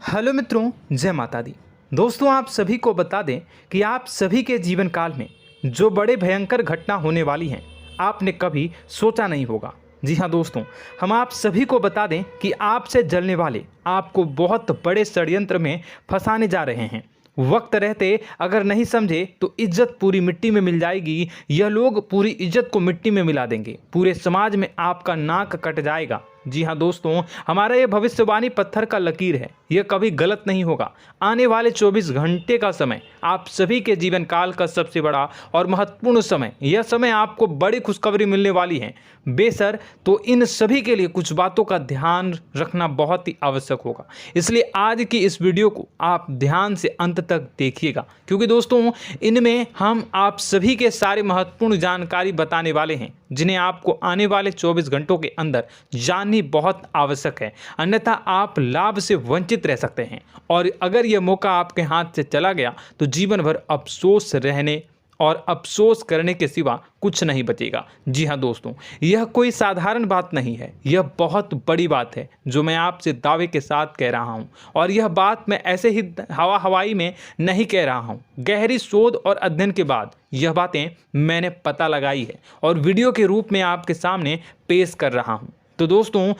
Hello मित्रों, जय माता दी। दोस्तों, आप सभी को बता दें कि आप सभी के जीवन काल में जो बड़े भयंकर घटना होने वाली हैं, आपने कभी सोचा नहीं होगा। जी हाँ दोस्तों, हम आप सभी को बता दें कि आपसे जलने वाले आपको बहुत बड़े षड्यंत्र में फंसाने जा रहे हैं। वक्त रहते अगर नहीं समझे तो इज्जत पूरी मिट्टी में मिल जाएगी। यह लोग पूरी इज्जत को मिट्टी में मिला देंगे। पूरे समाज में आपका नाक कट जाएगा। जी हाँ दोस्तों, हमारा ये भविष्यवाणी पत्थर का लकीर है, यह कभी गलत नहीं होगा। आने वाले 24 घंटे का समय आप सभी के जीवन काल का सबसे बड़ा और महत्वपूर्ण समय। यह समय आपको बड़ी खुशखबरी मिलने वाली है बेसर, तो इन सभी के लिए कुछ बातों का ध्यान रखना बहुत ही आवश्यक होगा। इसलिए आज की इस वीडियो को आप ध्यान से अंत तक देखिएगा, क्योंकि दोस्तों इनमें हम आप सभी के सारे महत्वपूर्ण जानकारी बताने वाले हैं, जिन्हें आपको आने वाले 24 घंटों के अंदर जाननी बहुत आवश्यक है। अन्यथा आप लाभ से वंचित रह सकते हैं, और अगर यह मौका आपके हाथ से चला गया तो जीवन भर अफसोस रहने और अफसोस करने के सिवा कुछ नहीं बचेगा। जी हाँ दोस्तों, यह कोई साधारण बात नहीं है, यह बहुत बड़ी बात है जो मैं आपसे दावे के साथ कह रहा हूँ। और यह बात मैं ऐसे ही हवाई में नहीं कह रहा हूँ। गहरी शोध और अध्ययन के बाद यह बातें मैंने पता लगाई है और वीडियो के रूप में आपके सामने पेश कर रहा हूँ। तो दोस्तों,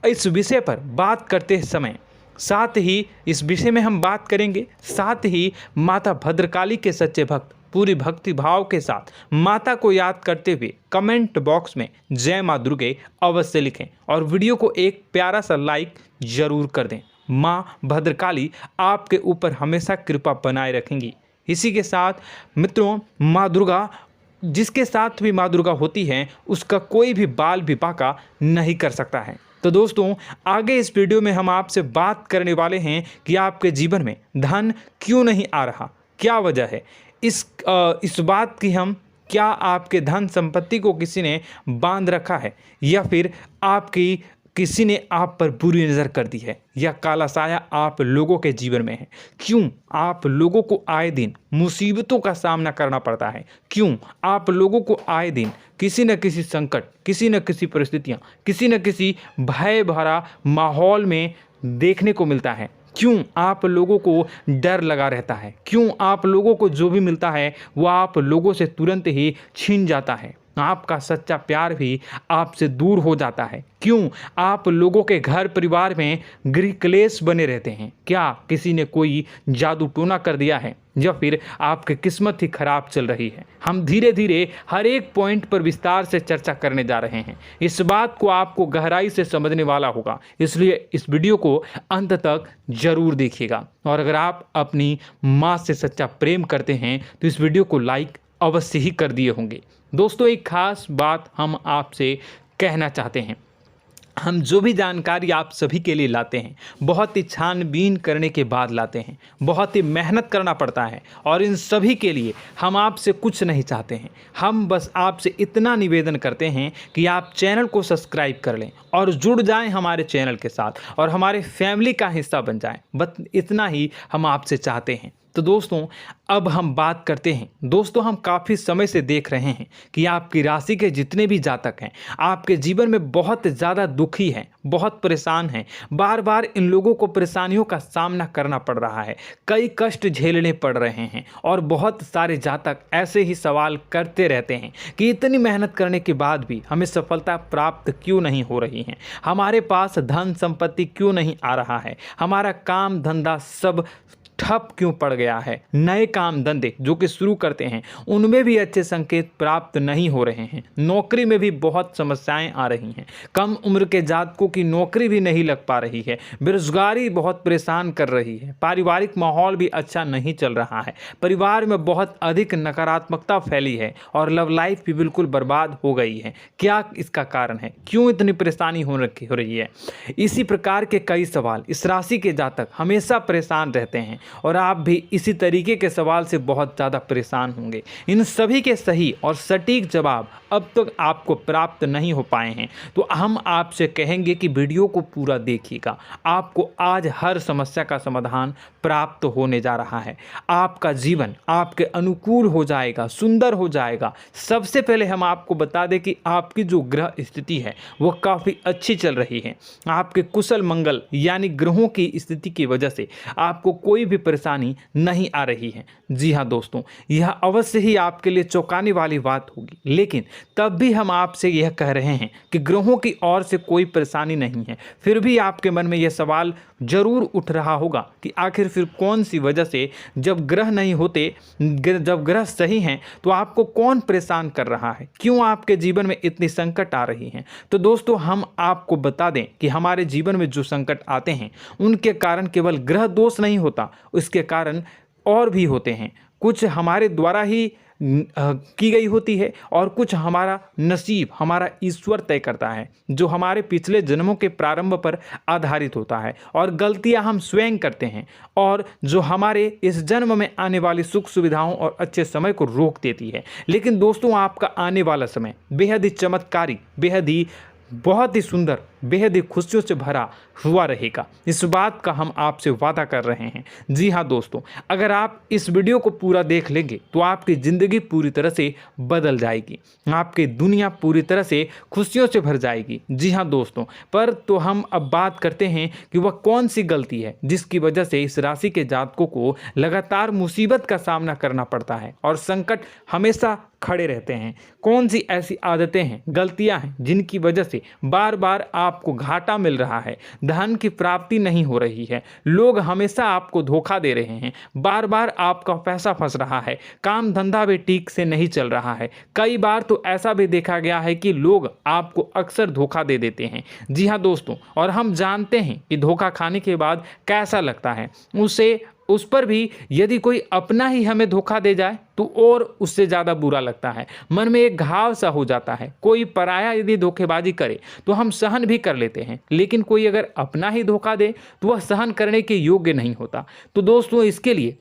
इस विषय पर बात करते समय साथ ही इस विषय में हम बात करेंगे, साथ ही माता भद्रकाली के सच्चे भक्त पूरी भक्ति भाव के साथ माता को याद करते हुए कमेंट बॉक्स में जय माँ दुर्गे अवश्य लिखें और वीडियो को एक प्यारा सा लाइक जरूर कर दें। माँ भद्रकाली आपके ऊपर हमेशा कृपा बनाए रखेंगी। इसी के साथ मित्रों, माँ दुर्गा, जिसके साथ भी माँ दुर्गा होती हैं, उसका कोई भी बाल भी बांका नहीं कर सकता है। तो दोस्तों, आगे इस वीडियो में हम आपसे बात करने वाले हैं कि आपके जीवन में धन क्यों नहीं आ रहा, क्या वजह है इस बात की। हम क्या आपके धन संपत्ति को किसी ने बांध रखा है, या फिर आपकी किसी ने आप पर बुरी नज़र कर दी है, या काला साया आप लोगों के जीवन में है। क्यों आप लोगों को आए दिन मुसीबतों का सामना करना पड़ता है, क्यों आप लोगों को आए दिन किसी न किसी संकट, किसी न किसी परिस्थितियाँ, किसी न किसी भय भरा माहौल में देखने को मिलता है, क्यों आप लोगों को डर लगा रहता है, क्यों आप लोगों को जो भी मिलता है वो आप लोगों से तुरंत ही छीन जाता है, आपका सच्चा प्यार भी आपसे दूर हो जाता है, क्यों आप लोगों के घर परिवार में गृह क्लेश बने रहते हैं। क्या किसी ने कोई जादू टोना कर दिया है, या फिर आपकी किस्मत ही खराब चल रही है। हम धीरे धीरे हर एक पॉइंट पर विस्तार से चर्चा करने जा रहे हैं। इस बात को आपको गहराई से समझने वाला होगा, इसलिए इस वीडियो को अंत तक जरूर देखिएगा। और अगर आप अपनी माँ से सच्चा प्रेम करते हैं तो इस वीडियो को लाइक अवश्य ही कर दिए होंगे। दोस्तों, एक खास बात हम आपसे कहना चाहते हैं। हम जो भी जानकारी आप सभी के लिए लाते हैं, बहुत ही छानबीन करने के बाद लाते हैं, बहुत ही मेहनत करना पड़ता है, और इन सभी के लिए हम आपसे कुछ नहीं चाहते हैं। हम बस आपसे इतना निवेदन करते हैं कि आप चैनल को सब्सक्राइब कर लें और जुड़ जाएं हमारे चैनल के साथ और हमारे फैमिली का हिस्सा बन जाएं। बस इतना ही हम आपसे चाहते हैं। तो दोस्तों, अब हम बात करते हैं। दोस्तों, हम काफ़ी समय से देख रहे हैं कि आपकी राशि के जितने भी जातक हैं, आपके जीवन में बहुत ज़्यादा दुखी हैं, बहुत परेशान हैं। बार बार इन लोगों को परेशानियों का सामना करना पड़ रहा है, कई कष्ट झेलने पड़ रहे हैं, और बहुत सारे जातक ऐसे ही सवाल करते रहते हैं कि इतनी मेहनत करने के बाद भी हमें सफलता प्राप्त क्यों नहीं हो रही है, हमारे पास धन संपत्ति क्यों नहीं आ रहा है, हमारा काम धंधा सब ठप क्यों पड़ गया है, नए काम धंधे जो कि शुरू करते हैं उनमें भी अच्छे संकेत प्राप्त नहीं हो रहे हैं, नौकरी में भी बहुत समस्याएं आ रही हैं, कम उम्र के जातकों की नौकरी भी नहीं लग पा रही है, बेरोजगारी बहुत परेशान कर रही है, पारिवारिक माहौल भी अच्छा नहीं चल रहा है, परिवार में बहुत अधिक नकारात्मकता फैली है, और लव लाइफ भी बिल्कुल बर्बाद हो गई है। क्या इसका कारण है, क्यों इतनी परेशानी हो रही है? इसी प्रकार के कई सवाल इस राशि के जातक हमेशा परेशान रहते हैं, और आप भी इसी तरीके के सवाल से बहुत ज़्यादा परेशान होंगे। इन सभी के सही और सटीक जवाब अब तक आपको प्राप्त नहीं हो पाए हैं, तो हम आपसे कहेंगे कि वीडियो को पूरा देखिएगा। आपको आज हर समस्या का समाधान प्राप्त होने जा रहा है। आपका जीवन आपके अनुकूल हो जाएगा, सुंदर हो जाएगा। सबसे पहले हम आपको बता दें कि आपकी जो ग्रह स्थिति है वो काफ़ी अच्छी चल रही है। आपके कुशल मंगल यानी ग्रहों की स्थिति की वजह से आपको कोई भी परेशानी नहीं आ रही है। जी हाँ दोस्तों, यह अवश्य ही आपके लिए चौंकाने वाली बात होगी, लेकिन तब भी हम आपसे यह कह रहे हैं कि ग्रहों की ओर से कोई परेशानी नहीं है। फिर भी आपके मन में यह सवाल जरूर उठ रहा होगा कि आखिर फिर कौन सी वजह से, जब ग्रह नहीं होते, जब ग्रह सही हैं, तो आपको कौन परेशान कर रहा है, क्यों आपके जीवन में इतनी संकट आ रही हैं। तो दोस्तों, हम आपको बता दें कि हमारे जीवन में जो संकट आते हैं उनके कारण केवल ग्रह दोष नहीं होता, उसके कारण और भी होते हैं। कुछ हमारे द्वारा ही की गई होती है और कुछ हमारा नसीब, हमारा ईश्वर तय करता है, जो हमारे पिछले जन्मों के प्रारंभ पर आधारित होता है। और गलतियां हम स्वयं करते हैं और जो हमारे इस जन्म में आने वाली सुख सुविधाओं और अच्छे समय को रोक देती है। लेकिन दोस्तों, आपका आने वाला समय बेहद ही चमत्कारी, बेहद ही बहुत ही सुंदर, बेहद ही खुशियों से भरा हुआ रहेगा। इस बात का हम आपसे वादा कर रहे हैं। जी हाँ दोस्तों, अगर आप इस वीडियो को पूरा देख लेंगे तो आपकी ज़िंदगी पूरी तरह से बदल जाएगी, आपकी दुनिया पूरी तरह से खुशियों से भर जाएगी। जी हाँ दोस्तों, पर तो हम अब बात करते हैं कि वह कौन सी गलती है जिसकी वजह से इस राशि के जातकों को लगातार मुसीबत का सामना करना पड़ता है और संकट हमेशा खड़े रहते हैं। कौन सी ऐसी आदतें हैं, गलतियां हैं जिनकी वजह से बार बार आपको घाटा मिल रहा है, धन की प्राप्ति नहीं हो रही है, लोग हमेशा आपको धोखा दे रहे हैं, बार बार आपका पैसा फंस रहा है, काम धंधा भी ठीक से नहीं चल रहा है। कई बार तो ऐसा भी देखा गया है कि लोग आपको अक्सर धोखा दे देते हैं। जी हाँ दोस्तों, और हम जानते हैं कि धोखा खाने के बाद कैसा लगता है। उस पर भी यदि कोई अपना ही हमें धोखा दे जाए तो और उससे ज़्यादा बुरा लगता है, मन में एक घाव सा हो जाता है। कोई पराया यदि धोखेबाजी करे तो हम सहन भी कर लेते हैं, लेकिन कोई अगर अपना ही धोखा दे तो वह सहन करने के योग्य नहीं होता। तो दोस्तों, इसके लिए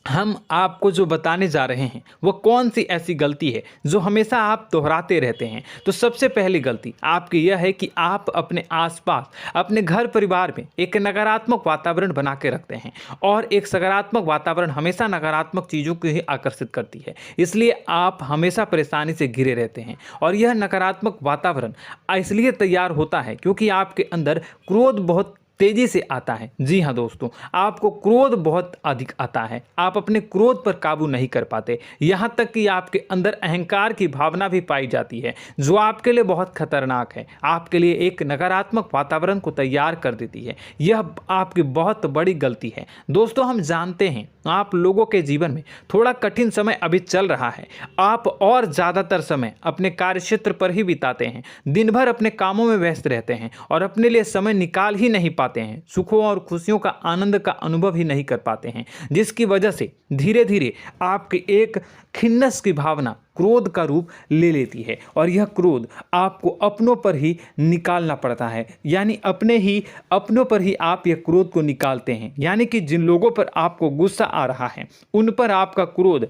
हम आपको जो बताने जा रहे हैं वो कौन सी ऐसी गलती है जो हमेशा आप दोहराते रहते हैं। तो सबसे पहली गलती आपकी यह है कि आप अपने आसपास, अपने घर परिवार में एक नकारात्मक वातावरण बना के रखते हैं, और एक सकारात्मक वातावरण हमेशा नकारात्मक चीज़ों को ही आकर्षित करती है। इसलिए आप हमेशा परेशानी से घिरे रहते हैं, और यह नकारात्मक वातावरण इसलिए तैयार होता है क्योंकि आपके अंदर क्रोध बहुत तेजी से आता है। जी हाँ दोस्तों, आपको क्रोध बहुत अधिक आता है, आप अपने क्रोध पर काबू नहीं कर पाते, यहाँ तक कि आपके अंदर अहंकार की भावना भी पाई जाती है, जो आपके लिए बहुत खतरनाक है, आपके लिए एक नकारात्मक वातावरण को तैयार कर देती है। यह आपकी बहुत बड़ी गलती है। दोस्तों, हम जानते हैं आप लोगों के जीवन में थोड़ा कठिन समय अभी चल रहा है। आप और ज़्यादातर समय अपने कार्यक्षेत्र पर ही बिताते हैं, दिन भर अपने कामों में व्यस्त रहते हैं और अपने लिए समय निकाल ही नहीं पाते हैं, सुखों और खुशियों का आनंद का अनुभव ही नहीं कर पाते हैं, जिसकी वजह से धीरे धीरे आपकी एक खिन्नस की भावना क्रोध का रूप ले लेती है, और यह क्रोध आपको अपनों पर ही निकालना पड़ता है। यानी अपनों पर ही आप यह क्रोध को निकालते हैं। यानी कि जिन लोगों पर आपको गुस्सा आ रहा है उन पर आपका क्रोध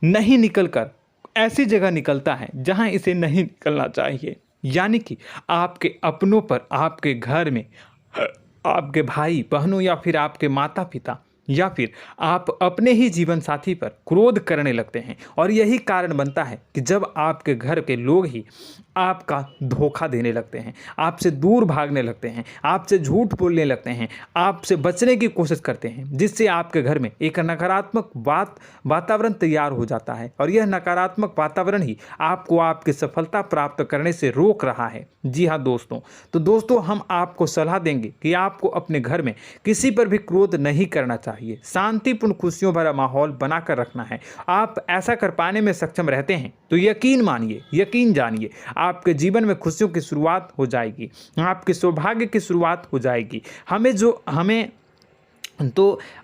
नहीं निकलकर ऐसी जगह निकलता है जहां इसे नहीं निकलना चाहिए। यानी कि आपके अपनों पर, आपके घर में, आपके भाई बहनों या फिर आपके माता पिता या फिर आप अपने ही जीवन साथी पर क्रोध करने लगते हैं, और यही कारण बनता है कि जब आपके घर के लोग ही आपका धोखा देने लगते हैं, आपसे दूर भागने लगते हैं, आपसे झूठ बोलने लगते हैं, आपसे बचने की कोशिश करते हैं, जिससे आपके घर में एक नकारात्मक वातावरण तैयार हो जाता है, और यह नकारात्मक वातावरण ही आपको आपकी सफलता प्राप्त करने से रोक रहा है। जी हाँ दोस्तों, तो दोस्तों, हम आपको सलाह देंगे कि आपको अपने घर में किसी पर भी क्रोध नहीं करना चाहिए, शांतिपूर्ण खुशियों भरा माहौल बनाकर रखना है। आप ऐसा कर पाने में सक्षम रहते हैं तो यकीन मानिए, यकीन जानिए, आपके जीवन में खुशियों की शुरुआत हो जाएगी, आपके सौभाग्य की शुरुआत हो जाएगी।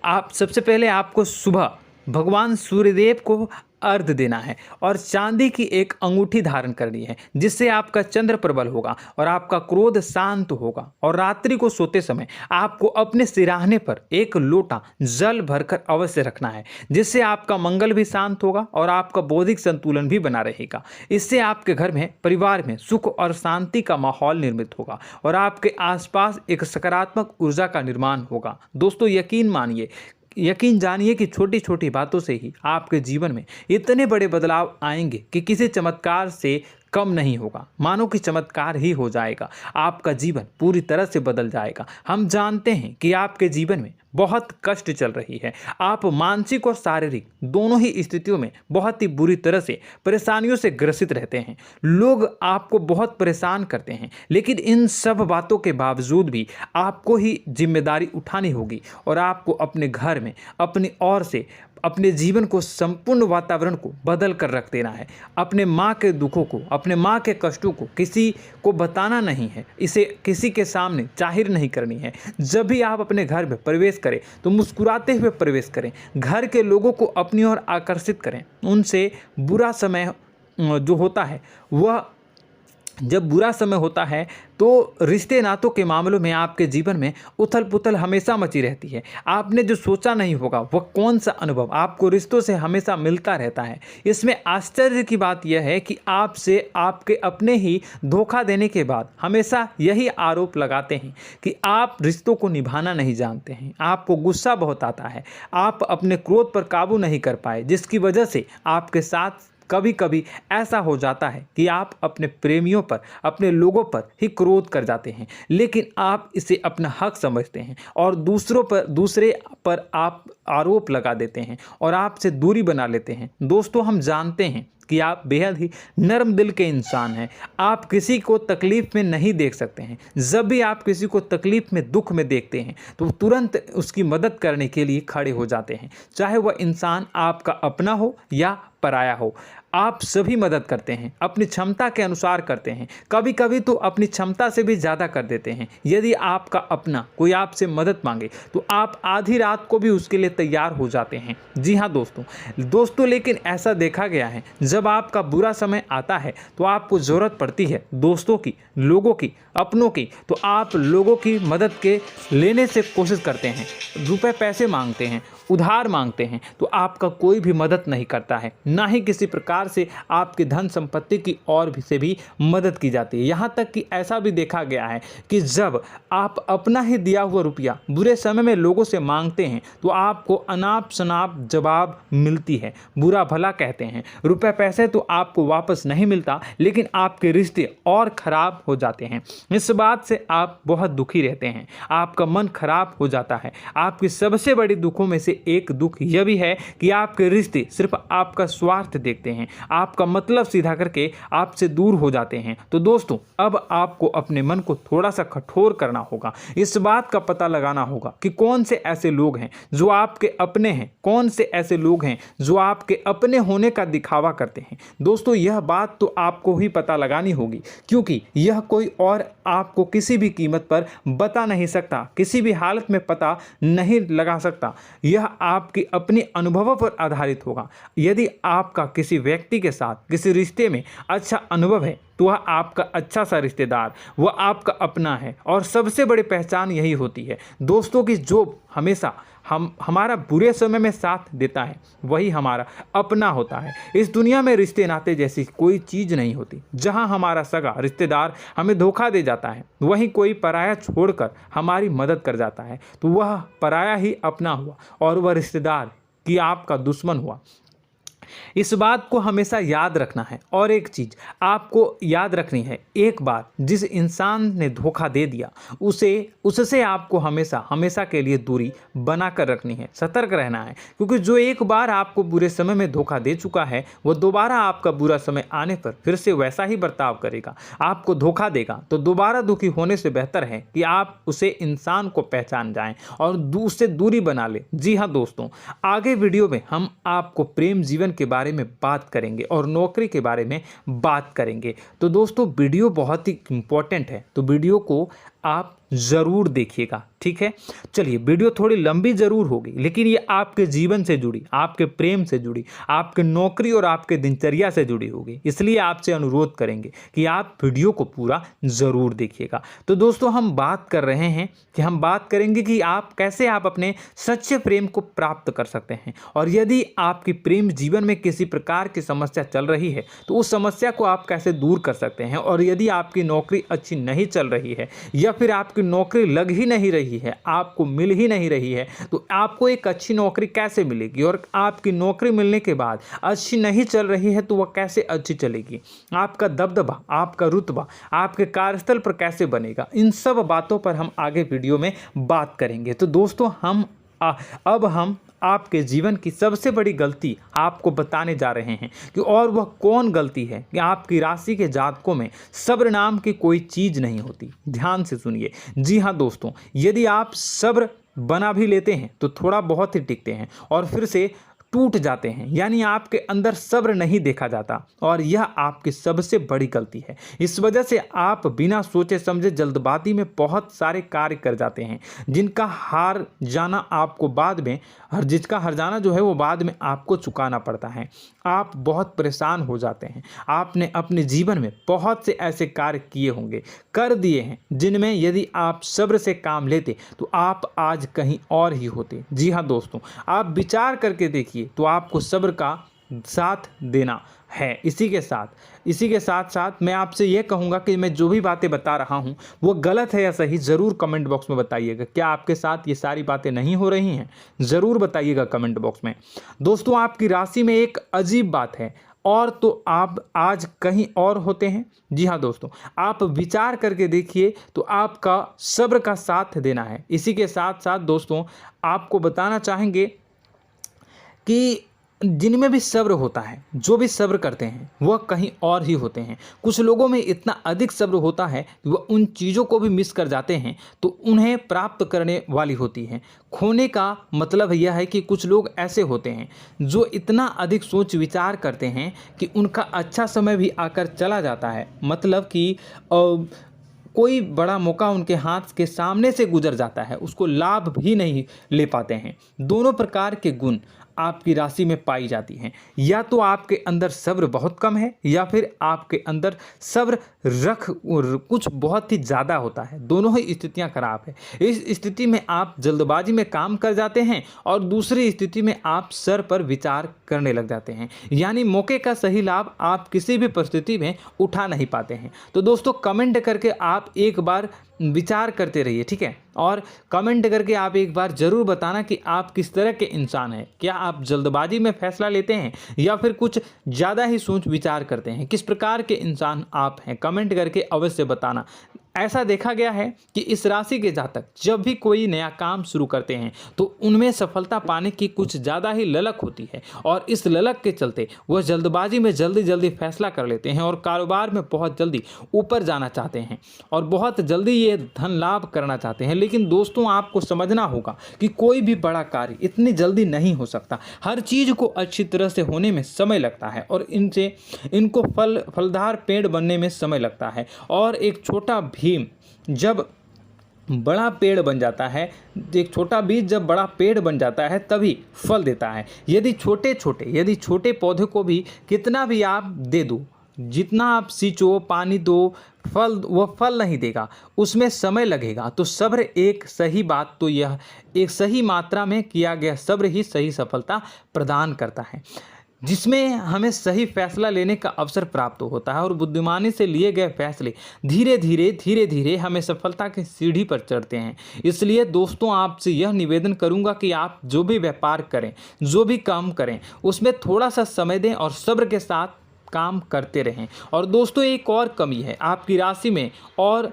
आप सबसे पहले आपको सुबह भगवान सूर्यदेव को अर्घ्य देना है और चांदी की एक अंगूठी धारण करनी है, जिससे आपका चंद्र प्रबल होगा और आपका क्रोध शांत होगा। और रात्रि को सोते समय आपको अपने सिरहाने पर एक लोटा जल भरकर अवश्य रखना है, जिससे आपका मंगल भी शांत होगा और आपका बौद्धिक संतुलन भी बना रहेगा। इससे आपके घर में, परिवार में सुख और शांति का माहौल निर्मित होगा और आपके आसपास एक सकारात्मक ऊर्जा का निर्माण होगा। दोस्तों, यकीन जानिए कि छोटी छोटी बातों से ही आपके जीवन में इतने बड़े बदलाव आएंगे कि किसी चमत्कार से कम नहीं होगा। मानो कि चमत्कार ही हो जाएगा, आपका जीवन पूरी तरह से बदल जाएगा। हम जानते हैं कि आपके जीवन में बहुत कष्ट चल रही है, आप मानसिक और शारीरिक दोनों ही स्थितियों में बहुत ही बुरी तरह से परेशानियों से ग्रसित रहते हैं। लोग आपको बहुत परेशान करते हैं, लेकिन इन सब बातों के बावजूद भी आपको ही जिम्मेदारी उठानी होगी और आपको अपने घर में अपनी ओर से अपने जीवन को, संपूर्ण वातावरण को बदल कर रख देना है। अपने माँ के दुखों को, अपने माँ के कष्टों को किसी को बताना नहीं है, इसे किसी के सामने जाहिर नहीं करनी है। जब भी आप अपने घर में प्रवेश करें तो मुस्कुराते हुए प्रवेश करें, घर के लोगों को अपनी ओर आकर्षित करें। उनसे बुरा समय जो होता है वह जब बुरा समय होता है तो रिश्ते नातों के मामलों में आपके जीवन में उथल पुथल हमेशा मची रहती है। आपने जो सोचा नहीं होगा वह कौन सा अनुभव आपको रिश्तों से हमेशा मिलता रहता है। इसमें आश्चर्य की बात यह है कि आपसे आपके अपने ही धोखा देने के बाद हमेशा यही आरोप लगाते हैं कि आप रिश्तों को निभाना नहीं जानते हैं, आपको गुस्सा बहुत आता है, आप अपने क्रोध पर काबू नहीं कर पाए, जिसकी वजह से आपके साथ कभी कभी ऐसा हो जाता है कि आप अपने प्रेमियों पर, अपने लोगों पर ही क्रोध कर जाते हैं, लेकिन आप इसे अपना हक समझते हैं और दूसरे पर आप आरोप लगा देते हैं और आपसे दूरी बना लेते हैं। दोस्तों, हम जानते हैं कि आप बेहद ही नर्म दिल के इंसान हैं। आप किसी को तकलीफ में नहीं देख सकते हैं। जब भी आप किसी को तकलीफ में, दुख में देखते हैं तो तुरंत उसकी मदद करने के लिए खड़े हो जाते हैं, चाहे वह इंसान आपका अपना हो या पराया हो। आप सभी मदद करते हैं, अपनी क्षमता के अनुसार करते हैं, कभी कभी तो अपनी क्षमता से भी ज़्यादा कर देते हैं। यदि आपका अपना कोई आपसे मदद मांगे तो आप आधी रात को भी उसके लिए तैयार हो जाते हैं। जी हाँ दोस्तों, लेकिन ऐसा देखा गया है, जब आपका बुरा समय आता है तो आपको ज़रूरत पड़ती है दोस्तों की, लोगों की, अपनों की, तो आप लोगों की मदद के लेने से कोशिश करते हैं, रुपए पैसे मांगते हैं, उधार मांगते हैं, तो आपका कोई भी मदद नहीं करता है, ना ही किसी प्रकार से आपकी धन संपत्ति की ओर से भी मदद की जाती है। यहाँ तक कि ऐसा भी देखा गया है कि जब आप अपना ही दिया हुआ रुपया बुरे समय में लोगों से मांगते हैं तो आपको अनाप शनाप जवाब मिलती है, बुरा भला कहते हैं। रुपए पैसे तो आपको वापस नहीं मिलता, लेकिन आपके रिश्ते और खराब हो जाते हैं। इस बात से आप बहुत दुखी रहते हैं, आपका मन खराब हो जाता है। आपकी सबसे बड़ी दुखों में से एक दुख यह भी है कि आपके रिश्ते सिर्फ आपका स्वार्थ देखते हैं, आपका मतलब सीधा करके आपसे दूर हो जाते हैं। तो दोस्तों, अब आपको अपने मन को थोड़ा सा कठोर करना होगा, इस बात का पता लगाना होगा कि कौन से ऐसे लोग हैं जो आपके अपने हैं, कौन से ऐसे लोग हैं जो आपके अपने होने का दिखावा करते हैं। दोस्तों, यह बात तो आपको ही पता लगानी होगी, क्योंकि यह कोई और आपको किसी भी कीमत पर बता नहीं सकता, किसी भी हालत में पता नहीं लगा सकता। यह आपकी अपने अनुभवों पर आधारित होगा। यदि आपका किसी व्यक्ति के साथ किसी रिश्ते में अच्छा अनुभव है तो वह आपका अच्छा सा रिश्तेदार, वह आपका अपना है। और सबसे बड़ी पहचान यही होती है दोस्तों की जो हमेशा हमारा बुरे समय में साथ देता है वही हमारा अपना होता है। इस दुनिया में रिश्ते नाते जैसी कोई चीज़ नहीं होती। जहां हमारा सगा रिश्तेदार हमें धोखा दे जाता है, वहीं कोई पराया छोड़कर हमारी मदद कर जाता है, तो वह पराया ही अपना हुआ और वह रिश्तेदार की आपका दुश्मन हुआ। इस बात को हमेशा याद रखना है। और एक चीज़ आपको याद रखनी है, एक बार जिस इंसान ने धोखा दे दिया उससे आपको हमेशा के लिए दूरी बना कर रखनी है, सतर्क रहना है। क्योंकि जो एक बार आपको बुरे समय में धोखा दे चुका है वो दोबारा आपका बुरा समय आने पर फिर से वैसा ही बर्ताव करेगा, आपको धोखा देगा। तो दोबारा दुखी होने से बेहतर है कि आप उसे इंसान को पहचान जाएं और उससे दूरी बना लें। जी हाँ दोस्तों, आगे वीडियो में हम आपको प्रेम जीवन के बारे में बात करेंगे और नौकरी के बारे में बात करेंगे। तो दोस्तों, वीडियो बहुत ही इम्पोर्टेंट है, तो वीडियो को आप ज़रूर देखिएगा, ठीक है। चलिए, वीडियो थोड़ी लंबी ज़रूर होगी, लेकिन ये आपके जीवन से जुड़ी, आपके प्रेम से जुड़ी, आपके नौकरी और आपके दिनचर्या से जुड़ी होगी, इसलिए आपसे अनुरोध करेंगे कि आप वीडियो को पूरा ज़रूर देखिएगा। तो दोस्तों, हम बात कर रहे हैं कि हम बात करेंगे कि आप कैसे आप अपने सच्चे प्रेम को प्राप्त कर सकते हैं, और यदि आपकी प्रेम जीवन में किसी प्रकार की समस्या चल रही है तो उस समस्या को आप कैसे दूर कर सकते हैं, और यदि आपकी नौकरी अच्छी नहीं चल रही है या फिर आपकी नौकरी लग ही नहीं रही है, आपको मिल ही नहीं रही है, तो आपको एक अच्छी नौकरी कैसे मिलेगी, और आपकी नौकरी मिलने के बाद अच्छी नहीं चल रही है तो वह कैसे अच्छी चलेगी, आपका दबदबा, आपका रुतबा आपके कार्यस्थल पर कैसे बनेगा, इन सब बातों पर हम आगे वीडियो में बात करेंगे। तो दोस्तों, अब हम आपके जीवन की सबसे बड़ी गलती आपको बताने जा रहे हैं कि और वह कौन गलती है कि आपकी राशि के जातकों में सब्र नाम की कोई चीज़ नहीं होती। ध्यान से सुनिए। जी हाँ दोस्तों, यदि आप सब्र बना भी लेते हैं तो थोड़ा बहुत ही टिकते हैं और फिर से टूट जाते हैं, यानी आपके अंदर सब्र नहीं देखा जाता, और यह आपकी सबसे बड़ी गलती है। इस वजह से आप बिना सोचे समझे जल्दबाजी में बहुत सारे कार्य कर जाते हैं, जिसका हार जाना जो है वो बाद में आपको चुकाना पड़ता है। आप बहुत परेशान हो जाते हैं। आपने अपने जीवन में बहुत से ऐसे कार्य किए होंगे, कर दिए हैं, जिनमें यदि आप सब्र से काम लेते तो आप आज कहीं और ही होते। जी हाँ दोस्तों, आप विचार करके देखिए तो आपको सब्र का साथ देना है। इसी के साथ साथ मैं आपसे यह कहूँगा कि मैं जो भी बातें बता रहा हूँ वो गलत है या सही, ज़रूर कमेंट बॉक्स में बताइएगा। क्या आपके साथ ये सारी बातें नहीं हो रही हैं? ज़रूर बताइएगा कमेंट बॉक्स में। दोस्तों, आपकी राशि में एक अजीब बात है, और तो आप आज कहीं और होते हैं। जी हाँ दोस्तों, आप विचार करके देखिए तो आपका सब्र का साथ देना है। इसी के साथ साथ दोस्तों, आपको बताना चाहेंगे कि जिनमें भी सब्र होता है, जो भी सब्र करते हैं वह कहीं और ही होते हैं। कुछ लोगों में इतना अधिक सब्र होता है कि वह उन चीज़ों को भी मिस कर जाते हैं तो उन्हें प्राप्त करने वाली होती हैं। खोने का मतलब यह है कि कुछ लोग ऐसे होते हैं जो इतना अधिक सोच विचार करते हैं कि उनका अच्छा समय भी आकर चला जाता है, मतलब कि कोई बड़ा मौका उनके हाथ के सामने से गुजर जाता है, उसको लाभ भी नहीं ले पाते हैं। दोनों प्रकार के गुण आपकी राशि में पाई जाती हैं। या तो आपके अंदर सब्र बहुत कम है या फिर आपके अंदर सब्र कुछ बहुत ही ज़्यादा होता है। दोनों ही स्थितियां खराब है। इस स्थिति में आप जल्दबाजी में काम कर जाते हैं और दूसरी स्थिति में आप सर पर विचार करने लग जाते हैं, यानी मौके का सही लाभ आप किसी भी परिस्थिति में उठा नहीं पाते हैं। तो दोस्तों, कमेंट करके आप एक बार विचार करते रहिए, ठीक है, और कमेंट करके आप एक बार ज़रूर बताना कि आप किस तरह के इंसान हैं। क्या आप जल्दबाजी में फैसला लेते हैं या फिर कुछ ज़्यादा ही सोच विचार करते हैं? किस प्रकार के इंसान आप हैं, कमेंट करके अवश्य बताना। ऐसा देखा गया है कि इस राशि के जातक जब भी कोई नया काम शुरू करते हैं तो उनमें सफलता पाने की कुछ ज़्यादा ही ललक होती है, और इस ललक के चलते वह जल्दबाजी में जल्दी फैसला कर लेते हैं और कारोबार में बहुत जल्दी ऊपर जाना चाहते हैं और बहुत जल्दी ये धन लाभ करना चाहते हैं। लेकिन दोस्तों, आपको समझना होगा कि कोई भी बड़ा कार्य इतनी जल्दी नहीं हो सकता। हर चीज़ को अच्छी तरह से होने में समय लगता है और इनको फलदार पेड़ बनने में समय लगता है। और एक छोटा भीम जब बड़ा पेड़ बन जाता है, एक छोटा बीज जब बड़ा पेड़ बन जाता है तभी फल देता है। यदि छोटे पौधे को भी कितना भी आप दे दो, जितना आप सींचो, पानी दो, वह फल नहीं देगा, उसमें समय लगेगा। तो सब्र एक सही बात, तो यह एक सही मात्रा में किया गया सब्र ही सही सफलता प्रदान करता है, जिसमें हमें सही फैसला लेने का अवसर प्राप्त होता है और बुद्धिमानी से लिए गए फैसले धीरे धीरे हमें सफलता की सीढ़ी पर चढ़ते हैं। इसलिए दोस्तों, आपसे यह निवेदन करूंगा कि आप जो भी व्यापार करें, जो भी काम करें, उसमें थोड़ा सा समय दें और सब्र के साथ काम करते रहें। और दोस्तों, एक और कमी है आपकी राशि में, और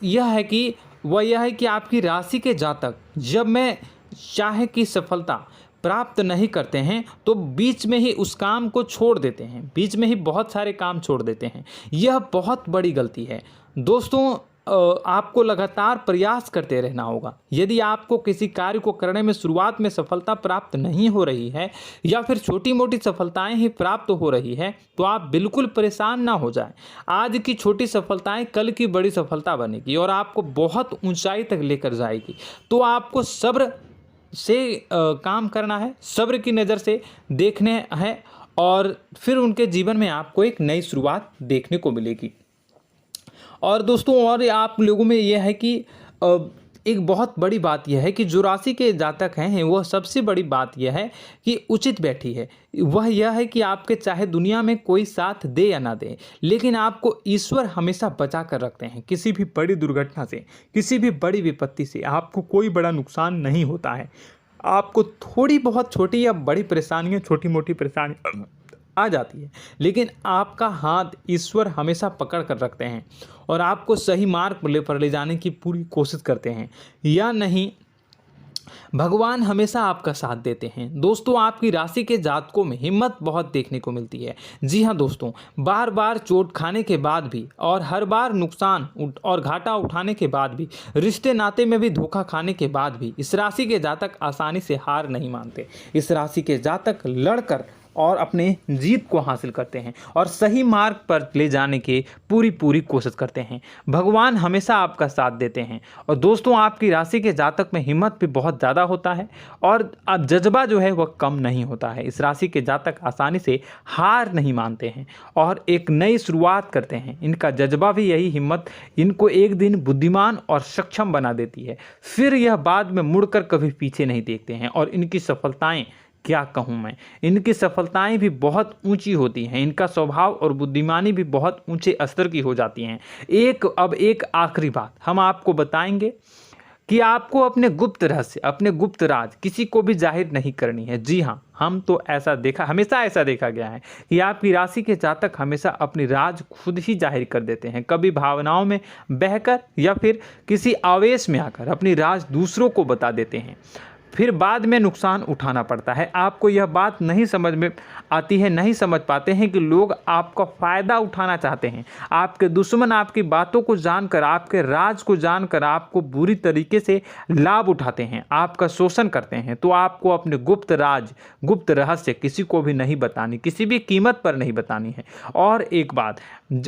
यह है कि आपकी राशि के जातक जब में चाहे कि सफलता प्राप्त नहीं करते हैं तो बीच में ही उस काम को छोड़ देते हैं, बीच में ही बहुत सारे काम छोड़ देते हैं। यह बहुत बड़ी गलती है दोस्तों। आपको लगातार प्रयास करते रहना होगा। यदि आपको किसी कार्य को करने में शुरुआत में सफलता प्राप्त नहीं हो रही है या फिर छोटी मोटी सफलताएं ही प्राप्त हो रही है तो आप बिल्कुल परेशान ना हो जाएं। आज की छोटी सफलताएं कल की बड़ी सफलता बनेगी और आपको बहुत ऊंचाई तक लेकर जाएगी। तो आपको सब्र से काम करना है, सब्र की नज़र से देखने हैं और फिर उनके जीवन में आपको एक नई शुरुआत देखने को मिलेगी। और दोस्तों और आप लोगों में यह है कि एक बहुत बड़ी बात यह है कि जो राशि के जातक हैं वह सबसे बड़ी बात यह है कि उचित बैठी है। वह यह है कि आपके चाहे दुनिया में कोई साथ दे या ना दे, लेकिन आपको ईश्वर हमेशा बचा कर रखते हैं। किसी भी बड़ी दुर्घटना से, किसी भी बड़ी विपत्ति से आपको कोई बड़ा नुकसान नहीं होता है। आपको थोड़ी बहुत छोटी या बड़ी परेशानियाँ, छोटी मोटी परेशानी आ जाती है, लेकिन आपका हाथ ईश्वर हमेशा पकड़ कर रखते हैं और आपको सही मार्ग पर ले जाने की पूरी कोशिश करते हैं। या नहीं, भगवान हमेशा आपका साथ देते हैं। दोस्तों आपकी राशि के जातकों में हिम्मत बहुत देखने को मिलती है। जी हाँ दोस्तों, बार बार चोट खाने के बाद भी और हर बार नुकसान और घाटा उठाने के बाद भी, रिश्ते नाते में भी धोखा खाने के बाद भी इस राशि के जातक आसानी से हार नहीं मानते। इस राशि के जातक लड़कर और अपने जीत को हासिल करते हैं और सही मार्ग पर ले जाने की पूरी कोशिश करते हैं। भगवान हमेशा आपका साथ देते हैं। और दोस्तों आपकी राशि के जातक में हिम्मत भी बहुत ज़्यादा होता है और अब जज्बा जो है वह कम नहीं होता है। इस राशि के जातक आसानी से हार नहीं मानते हैं और एक नई शुरुआत करते हैं। इनका जज्बा भी, यही हिम्मत इनको एक दिन बुद्धिमान और सक्षम बना देती है। फिर यह बाद में मुड़कर कभी पीछे नहीं देखते हैं और इनकी सफलताएं, क्या कहूँ मैं, इनकी सफलताएं भी बहुत ऊंची होती हैं। इनका स्वभाव और बुद्धिमानी भी बहुत ऊंचे स्तर की हो जाती हैं। अब एक आखिरी बात हम आपको बताएंगे कि आपको अपने गुप्त रहस्य, अपने गुप्त राज किसी को भी जाहिर नहीं करनी है। जी हाँ, हम तो हमेशा ऐसा देखा गया है कि आपकी राशि के जातक हमेशा अपनी राज खुद ही जाहिर कर देते हैं। कभी भावनाओं में बहकर या फिर किसी आवेश में आकर अपनी राज दूसरों को बता देते हैं, फिर बाद में नुकसान उठाना पड़ता है। आपको यह बात नहीं समझ में आती है, नहीं समझ पाते हैं कि लोग आपका फ़ायदा उठाना चाहते हैं। आपके दुश्मन आपकी बातों को जानकर, आपके राज को जानकर आपको बुरी तरीके से लाभ उठाते हैं, आपका शोषण करते हैं। तो आपको अपने गुप्त राज, गुप्त रहस्य किसी को भी नहीं बतानी, किसी भी कीमत पर नहीं बतानी है। और एक बात,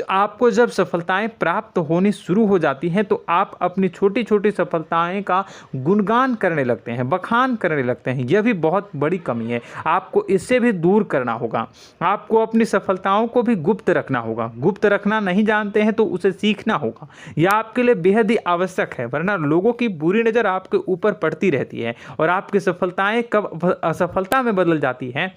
आपको जब सफलताएं प्राप्त होनी शुरू हो जाती हैं तो आप अपनी छोटी छोटी सफलताएं का गुणगान करने लगते हैं, बखान करने लगते हैं। यह भी बहुत बड़ी कमी है, आपको इससे भी दूर करना होगा। आपको अपनी सफलताओं को भी गुप्त रखना होगा। गुप्त रखना नहीं जानते हैं तो उसे सीखना होगा। यह आपके लिए बेहद ही आवश्यक है, वरना लोगों की बुरी नज़र आपके ऊपर पड़ती रहती है और आपकी सफलताएं कब असफलता में बदल जाती हैं,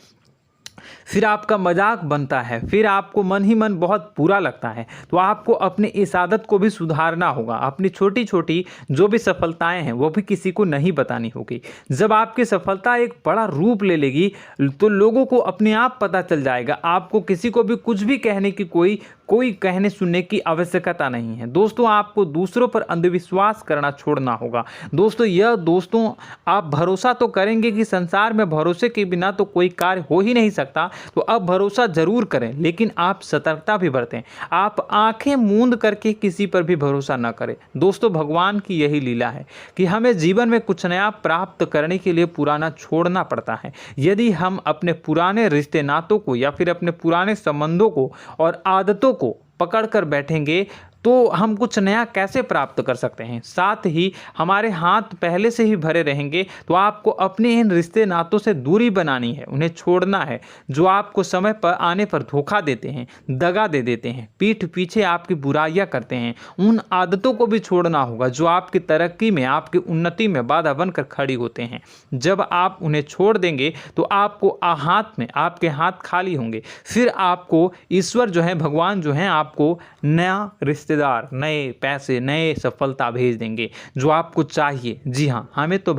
फिर आपका मजाक बनता है, फिर आपको मन ही मन बहुत बुरा लगता है। तो आपको अपनी इस आदत को भी सुधारना होगा। अपनी छोटी छोटी जो भी सफलताएं हैं वो भी किसी को नहीं बतानी होगी। जब आपकी सफलता एक बड़ा रूप ले लेगी तो लोगों को अपने आप पता चल जाएगा। आपको किसी को भी कुछ भी कहने की कोई कहने सुनने की आवश्यकता नहीं है। दोस्तों आपको दूसरों पर अंधविश्वास करना छोड़ना होगा। दोस्तों आप भरोसा तो करेंगे कि संसार में भरोसे के बिना तो कोई कार्य हो ही नहीं सकता, तो अब भरोसा जरूर करें, लेकिन आप सतर्कता भी बरतें। आप आंखें मूंद करके किसी पर भी भरोसा न करें। दोस्तों भगवान की यही लीला है कि हमें जीवन में कुछ नया प्राप्त करने के लिए पुराना छोड़ना पड़ता है। यदि हम अपने पुराने रिश्ते नातों को या फिर अपने पुराने संबंधों को और आदतों को पकड़ कर बैठेंगे तो हम कुछ नया कैसे प्राप्त कर सकते हैं। साथ ही हमारे हाथ पहले से ही भरे रहेंगे। तो आपको अपने इन रिश्ते नातों से दूरी बनानी है, उन्हें छोड़ना है जो आपको समय पर आने पर धोखा देते हैं, दगा दे देते हैं, पीठ पीछे आपकी बुराइयां करते हैं। उन आदतों को भी छोड़ना होगा जो आपकी तरक्की में, आपकी उन्नति में बाधा बनकर खड़ी होते हैं। जब आप उन्हें छोड़ देंगे तो आपके हाथ खाली होंगे। फिर आपको ईश्वर जो है, भगवान जो है, आपको नया रिश्तेदार, नए पैसे, नए सफलता भेज देंगे जो आपको चाहिए। जी हाँ, हमेशा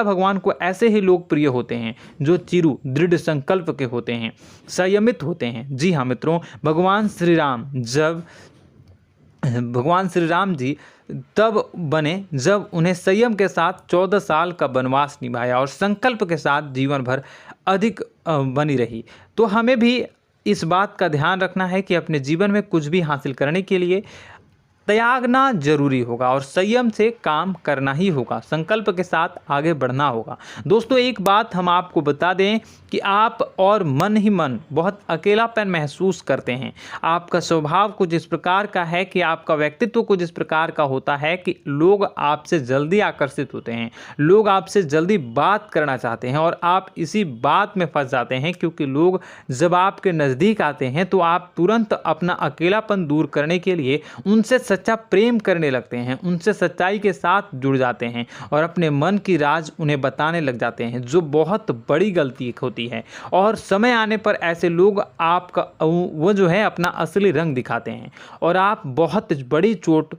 भगवान को ऐसे ही लोग प्रिय होते हैं जो चिरु दृढ़ संकल्प के होते हैं, संयमित होते हैं। जी हाँ मित्रों, भगवान श्री राम जी तब बने जब उन्हें संयम के साथ 14 साल का वनवास निभाया और संकल्प के साथ जीवन भर अधिक बनी रही। तो हमें भी इस बात का ध्यान रखना है कि अपने जीवन में कुछ भी हासिल करने के लिए त्यागना जरूरी होगा और संयम से काम करना ही होगा, संकल्प के साथ आगे बढ़ना होगा। दोस्तों एक बात हम आपको बता दें कि आप और मन ही मन बहुत अकेलापन महसूस करते हैं। आपका स्वभाव कुछ इस प्रकार का है कि आपका व्यक्तित्व कुछ इस प्रकार का होता है कि लोग आपसे जल्दी आकर्षित होते हैं, लोग आपसे जल्दी बात करना चाहते हैं और आप इसी बात में फंस जाते हैं, क्योंकि लोग जब आपके नज़दीक आते हैं तो आप तुरंत अपना अकेलापन दूर करने के लिए उनसे सच्चा प्रेम करने लगते हैं, उनसे सच्चाई के साथ जुड़ जाते हैं और अपने मन की राज उन्हें बताने लग जाते हैं, जो बहुत बड़ी गलती होती है। और समय आने पर ऐसे लोग आपका वो जो है अपना असली रंग दिखाते हैं और आप बहुत बड़ी चोट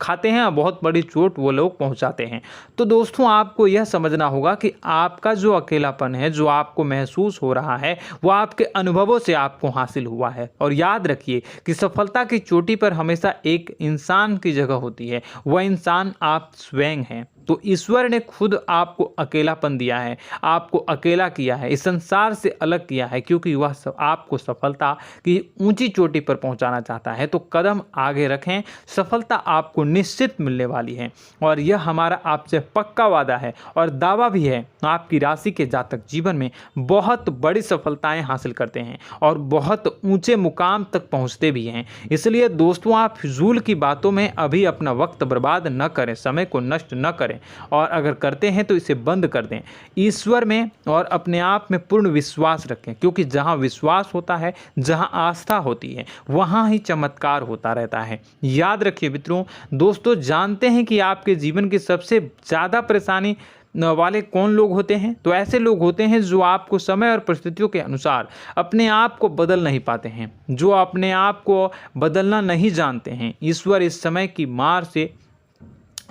खाते हैं, बहुत बड़ी चोट वो लोग पहुंचाते हैं। तो दोस्तों आपको यह समझना होगा कि आपका जो अकेलापन है, जो आपको महसूस हो रहा है, वो आपके अनुभवों से आपको हासिल हुआ है। और याद रखिए कि सफलता की चोटी पर हमेशा एक इंसान की जगह होती है, वह इंसान आप स्वयं हैं। तो ईश्वर ने खुद आपको अकेलापन दिया है, आपको अकेला किया है, इस संसार से अलग किया है, क्योंकि वह आपको सफलता की ऊंची चोटी पर पहुंचाना चाहता है। तो कदम आगे रखें, सफलता आपको निश्चित मिलने वाली है और यह हमारा आपसे पक्का वादा है और दावा भी है। आपकी राशि के जातक जीवन में बहुत बड़ी सफलताएं हासिल करते हैं और बहुत ऊंचे मुकाम तक पहुंचते भी हैं। इसलिए दोस्तों आप फिजूल की बातों में अभी अपना वक्त बर्बाद न करें, समय को नष्ट न करें और अगर करते हैं तो इसे बंद कर दें। ईश्वर में और अपने आप में पूर्ण विश्वास रखें, क्योंकि जहां विश्वास होता है, जहां आस्था होती है, वहां ही चमत्कार होता रहता है। याद रखिए मित्रों, दोस्तों जानते हैं कि आपके जीवन की सबसे ज़्यादा परेशानी वाले कौन लोग होते हैं? तो ऐसे लोग होते हैं जो आपको समय और परिस्थितियों के अनुसार अपने आप को बदल नहीं पाते हैं, जो अपने आप को बदलना नहीं जानते हैं। ईश्वर इस समय की मार से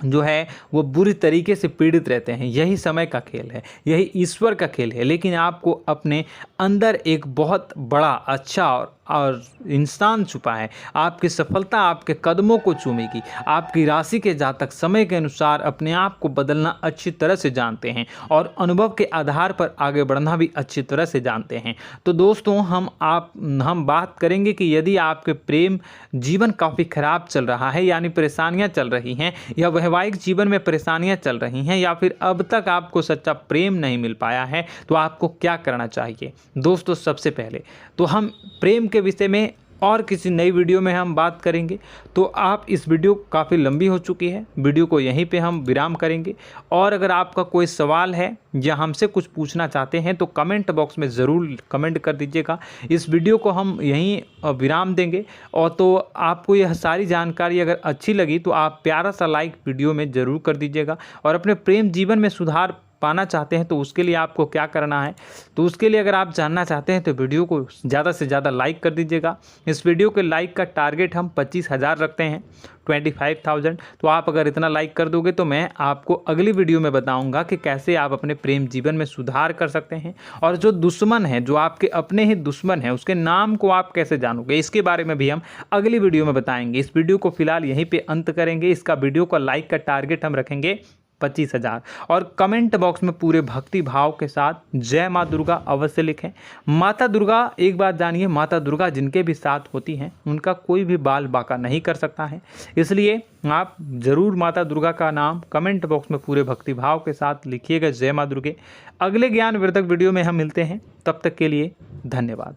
जो है वो बुरी तरीके से पीड़ित रहते हैं। यही समय का खेल है, यही ईश्वर का खेल है। लेकिन आपको अपने अंदर एक बहुत बड़ा अच्छा और इंसान छुपा है। आपकी सफलता आपके कदमों को चूमेगी। आपकी राशि के जातक समय के अनुसार अपने आप को बदलना अच्छी तरह से जानते हैं और अनुभव के आधार पर आगे बढ़ना भी अच्छी तरह से जानते हैं। तो दोस्तों हम बात करेंगे कि यदि आपके प्रेम जीवन काफ़ी खराब चल रहा है, यानी परेशानियां चल रही हैं, या वैवाहिक जीवन में परेशानियां चल रही हैं, या फिर अब तक आपको सच्चा प्रेम नहीं मिल पाया है, तो आपको क्या करना चाहिए। दोस्तों सबसे पहले तो हम प्रेम के विषय में और किसी नई वीडियो में हम बात करेंगे। तो आप इस वीडियो काफ़ी लंबी हो चुकी है, वीडियो को यहीं पे हम विराम करेंगे। और अगर आपका कोई सवाल है या हमसे कुछ पूछना चाहते हैं तो कमेंट बॉक्स में ज़रूर कमेंट कर दीजिएगा। इस वीडियो को हम यहीं विराम देंगे। और तो आपको यह सारी जानकारी अगर अच्छी लगी तो आप प्यारा सा लाइक वीडियो में ज़रूर कर दीजिएगा। और अपने प्रेम जीवन में सुधार पाना चाहते हैं तो उसके लिए आपको क्या करना है, तो उसके लिए अगर आप जानना चाहते हैं तो वीडियो को ज़्यादा से ज़्यादा लाइक कर दीजिएगा। इस वीडियो के लाइक का टारगेट हम 25,000 रखते हैं, 25,000। तो आप अगर इतना लाइक कर दोगे तो मैं आपको अगली वीडियो में बताऊंगा कि कैसे आप अपने प्रेम जीवन में सुधार कर सकते हैं। और जो दुश्मन है, जो आपके अपने ही दुश्मन है, उसके नाम को आप कैसे जानोगे, इसके बारे में भी हम अगली वीडियो में बताएंगे। इस वीडियो को फिलहाल यहीं पर अंत करेंगे। इसका वीडियो का लाइक का टारगेट हम रखेंगे 25,000। और कमेंट बॉक्स में पूरे भक्ति भाव के साथ जय माँ दुर्गा अवश्य लिखें। माता दुर्गा, एक बात जानिए, माता दुर्गा जिनके भी साथ होती हैं उनका कोई भी बाल बांका नहीं कर सकता है। इसलिए आप ज़रूर माता दुर्गा का नाम कमेंट बॉक्स में पूरे भक्ति भाव के साथ लिखिएगा, जय माँ दुर्गे। अगले ज्ञानवर्धक वीडियो में हम मिलते हैं, तब तक के लिए धन्यवाद।